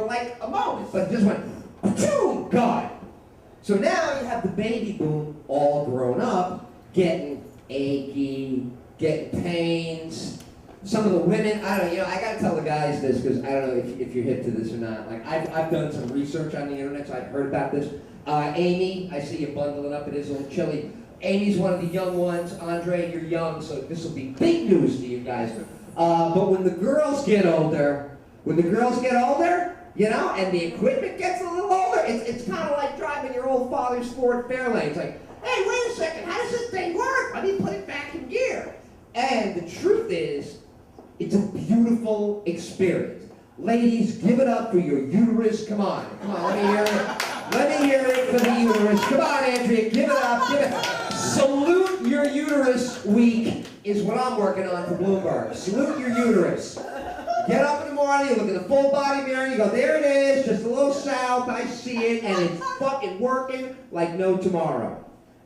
like a moment, but it just went, boom, gone. So now you have the baby boom all grown up, getting achy, getting pains. Some of the women, I don't know, I gotta tell the guys this because I don't know if you're hip to this or not. Like I've done some research on the internet, so I've heard about this. Amy, I see you bundling up. It is a little chilly. Amy's one of the young ones. Andre, you're young, so this will be big news to you guys. But when the girls get older, and the equipment gets a little older, it's kind of like driving your old father's Ford Fairlane. It's like, hey, wait a second, how does this thing work? Let me put it back in gear. And the truth is, it's a beautiful experience. Ladies, give it up for your uterus. Come on, let me hear it. Let me hear it for the uterus. Come on, Andrea, give it up. Salute Your Uterus Week is what I'm working on for Bloomberg. Salute your uterus. Get up in the morning, you look in the full body mirror, you go, there it is, just a little south, I see it, and it's fucking working like no tomorrow.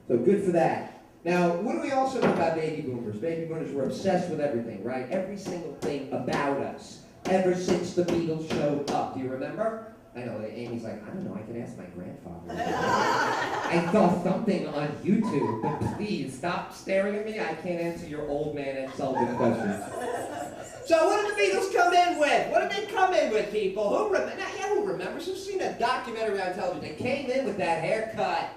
So good for that. Now, what do we also know about baby boomers? Baby boomers were obsessed with everything, right? Every single thing about us, ever since the Beatles showed up. Do you remember? I know, Amy's like, I don't know, I can ask my grandfather. I saw something on YouTube, but please, stop staring at me. I can't answer your old man Ed Sullivan questions. So what did the Beatles come in with? What did they come in with, people? Who remembers? Who's seen a documentary on television? They came in with that haircut.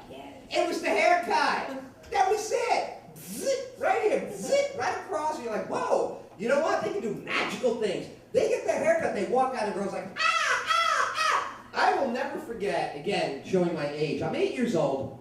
It was the haircut. That was it. Zip, right here. Zip, right across. And you're like, whoa. You know what? They can do magical things. They get their haircut. They walk out and the girl's like, ah, ah, ah. I will never forget, again, showing my age. I'm 8 years old,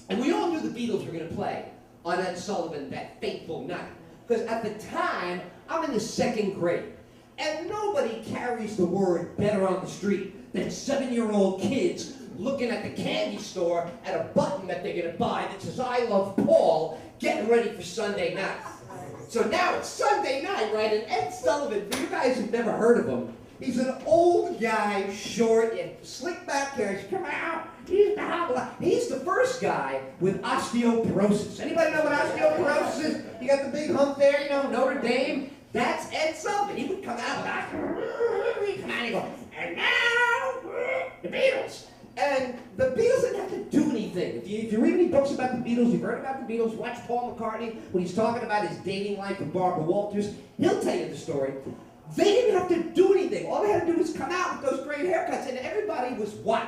and we all knew the Beatles were going to play on Ed Sullivan that fateful night. Because at the time, I'm in the 2nd grade, and nobody carries the word better on the street than 7-year-old kids looking at the candy store at a button that they're going to buy that says, I love Paul, getting ready for Sunday night. So now it's Sunday night, right? And Ed Sullivan, for you guys who've never heard of him, he's an old guy, short, and slick back hair. He's come out. He's the first guy with osteoporosis. Anybody know what osteoporosis is? You got the big hump there, Notre Dame. That's Ed Sullivan. He would come out and go, and now the Beatles. And the Beatles didn't have to do anything. If you read any books about the Beatles, you've heard about the Beatles, watch Paul McCartney when he's talking about his dating life with Barbara Walters, he'll tell you the story. They didn't have to do anything. All they had to do was come out with those great haircuts, and everybody was what?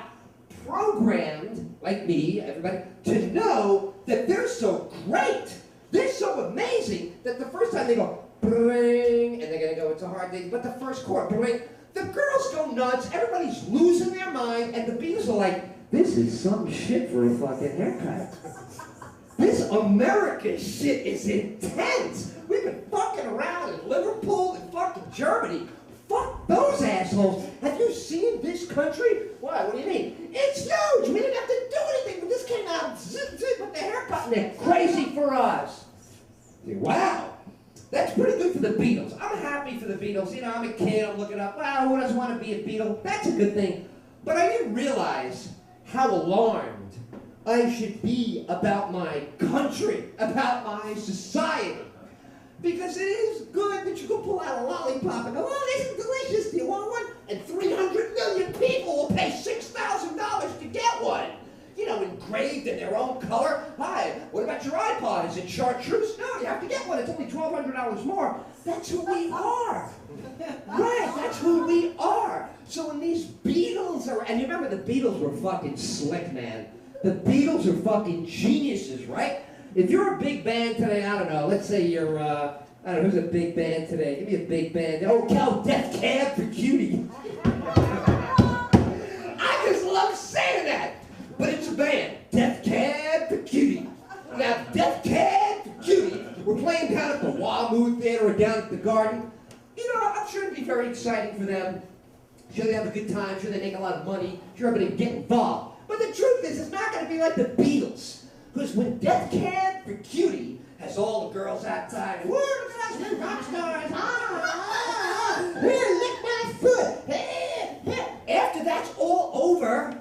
Programmed, like me, everybody, to know that they're so great. They're so amazing that the first time they go, bling, and they're going to go, it's a hard thing, but the first chord, bling, the girls go nuts, everybody's losing their mind, and the Beatles are like, this is some shit for a fucking haircut. This American shit is intense. We've been fucking around in Liverpool and fucking Germany. Fuck those assholes. Have you seen this country? Why? What do you mean? It's huge. We didn't have to do anything, but this came out zip, zip, with the haircut, and they're crazy for us. Wow. That's pretty good for the Beatles. I'm happy for the Beatles. I'm a kid, I'm looking up, wow, who doesn't want to be a Beatle? That's a good thing. But I didn't realize how alarmed I should be about my country, about my society. Because it is good that you can pull out a lollipop and go, oh, this is delicious, do you want one? And 300 million people will pay $6,000 to get one. Engraved in their own color. Hi, what about your iPod? Is it chartreuse? No, you have to get one. It's only $1,200 more. That's who we are. Right, that's who we are. So when these Beatles are, and you remember the Beatles were fucking slick, man. The Beatles are fucking geniuses, right? If you're a big band today, I don't know, let's say you're, I don't know, who's a big band today? Give me a big band. Oh, Cal, Death Cab for Cutie. I just love saying that. But it's a band, Death Cab for Cutie. Now, Death Cab for Cutie, we're playing down at the WaMu Theater or down at the Garden. I'm sure it'd be very exciting for them. Sure they have a good time, sure they make a lot of money, sure everybody get involved. But the truth is, it's not going to be like the Beatles. Because when Death Cab for Cutie has all the girls outside, woo, look at us, we're rock stars, here, lick my foot, after that's all over,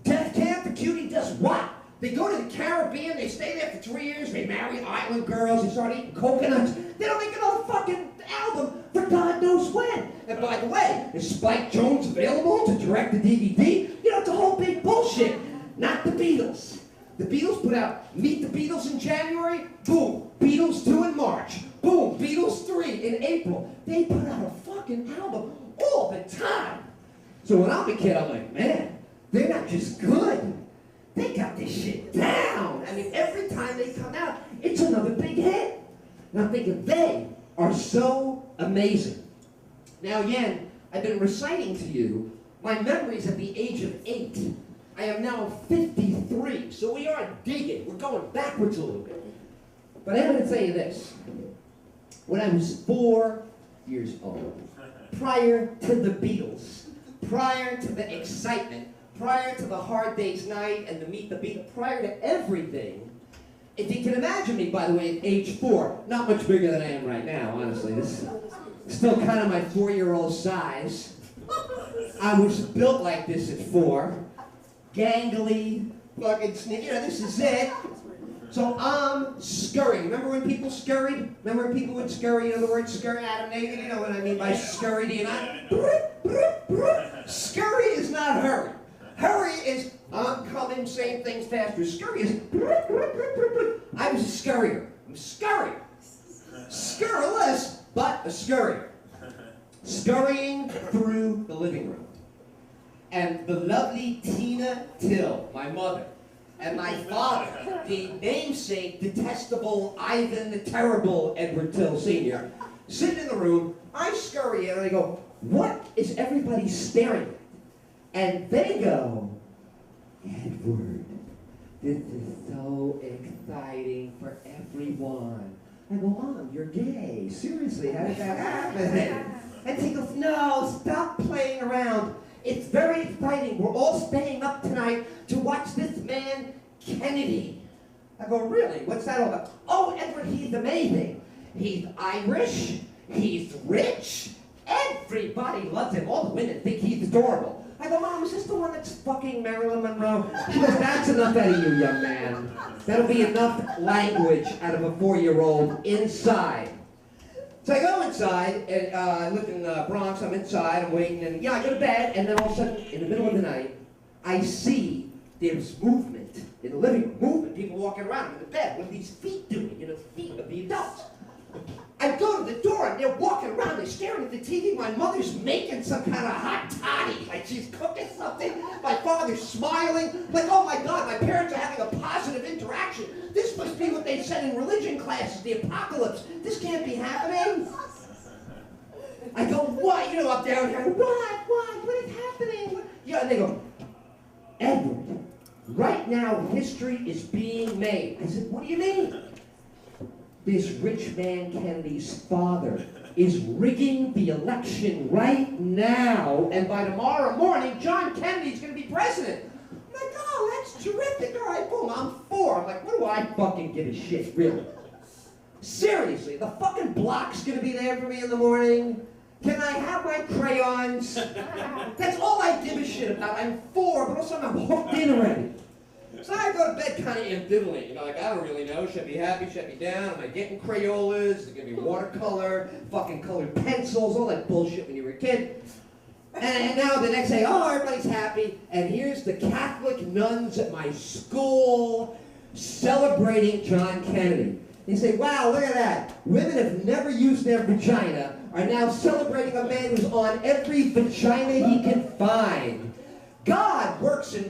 Death Cab for Cutie does what? They go to the Caribbean, they stay there for 3 years, they marry island girls, they start eating coconuts. They don't make another fucking album for God knows when. And by the way, is Spike Jonze available to direct the DVD? You know, it's a whole big bullshit. Not the Beatles. The Beatles put out Meet the Beatles in January, boom, Beatles 2 in March, boom, Beatles 3 in April. They put out a fucking album all the time. So when I'm a kid, I'm like, man, they're not just good. They got this shit down. I mean, every time they come out, it's another big hit. And I'm thinking, they are so amazing. Now again, I've been reciting to you my memories at the age of 8. I am now 53, so we are digging. We're going backwards a little bit. But I'm going to tell you this. When I was 4 years old, prior to the Beatles, prior to the excitement, prior to the Hard Day's Night and the Meet the Beatles, prior to everything, if you can imagine me, by the way, at age 4, not much bigger than I am right now, honestly. This is still kind of my 4-year-old size. I was built like this at 4. Gangly, fucking sneaky. You know, this is it. So I'm scurrying. Remember when people scurried? Remember when people would scurry? You know the word scurry? Adam Nagin, you know what I mean by scurry, do you not? Scurry is not hurry. Hurry is I'm coming, saying things faster. Scurry is I was a scurrier. I'm a scurrier. Scurrilous, but a scurrier. Scurrying through the living room. And the lovely Tina Till, my mother, and my father, the namesake, detestable Ivan the Terrible Edward Till Sr., sitting in the room. I scurry in and I go, what is everybody staring at? And they go, Edward, this is so exciting for everyone. I go, Mom, you're gay. Seriously, how did that happen? And she goes, no, stop playing around. It's very exciting. We're all staying up tonight to watch this man, Kennedy. I go, really? What's that all about? Oh, Edward, he's amazing. He's Irish. He's rich. Everybody loves him. All the women think he's adorable. I go, Mom, is this the one that's fucking Marilyn Monroe? She goes, that's enough out of you, young man. That'll be enough language out of a 4-year-old inside. So I go inside, and I live in Bronx, I'm inside, I'm waiting, and I go to bed, and then all of a sudden, in the middle of the night, I see there's movement in the living room. Movement, people walking around in the bed. What are these feet doing? You know, the feet of the adults. I go to the door, and they're walking around, they're staring at the TV. My mother's making some kind of hot toddy, like she's cooking something. My father's smiling, like, oh my God, my parents are having a positive interaction. This must be what they said in religion classes, the apocalypse. This can't be happening. I go, what? You know, up down here, what is happening? What? Yeah, and they go, Edward, right now history is being made. I said, what do you mean? This rich man Kennedy's father is rigging the election right now, and by tomorrow morning, John Kennedy's going to be president. I'm like, oh, that's terrific. All right, boom, I'm 4. I'm like, what do I fucking give a shit, really? Seriously, the fucking block's going to be there for me in the morning. Can I have my crayons? That's all I give a shit about. I'm 4, but also I'm hooked in already. So I go to bed kind of ambivalent, you know, like I don't really know, should I be happy, should I be down, am I getting Crayolas, is it going to be watercolor, fucking colored pencils, all that bullshit when you were a kid. And now the next day, oh, everybody's happy, and here's the Catholic nuns at my school celebrating John Kennedy. You say, wow, look at that. Women have never used their vagina, are now celebrating a man who's on every vagina he can find. God works in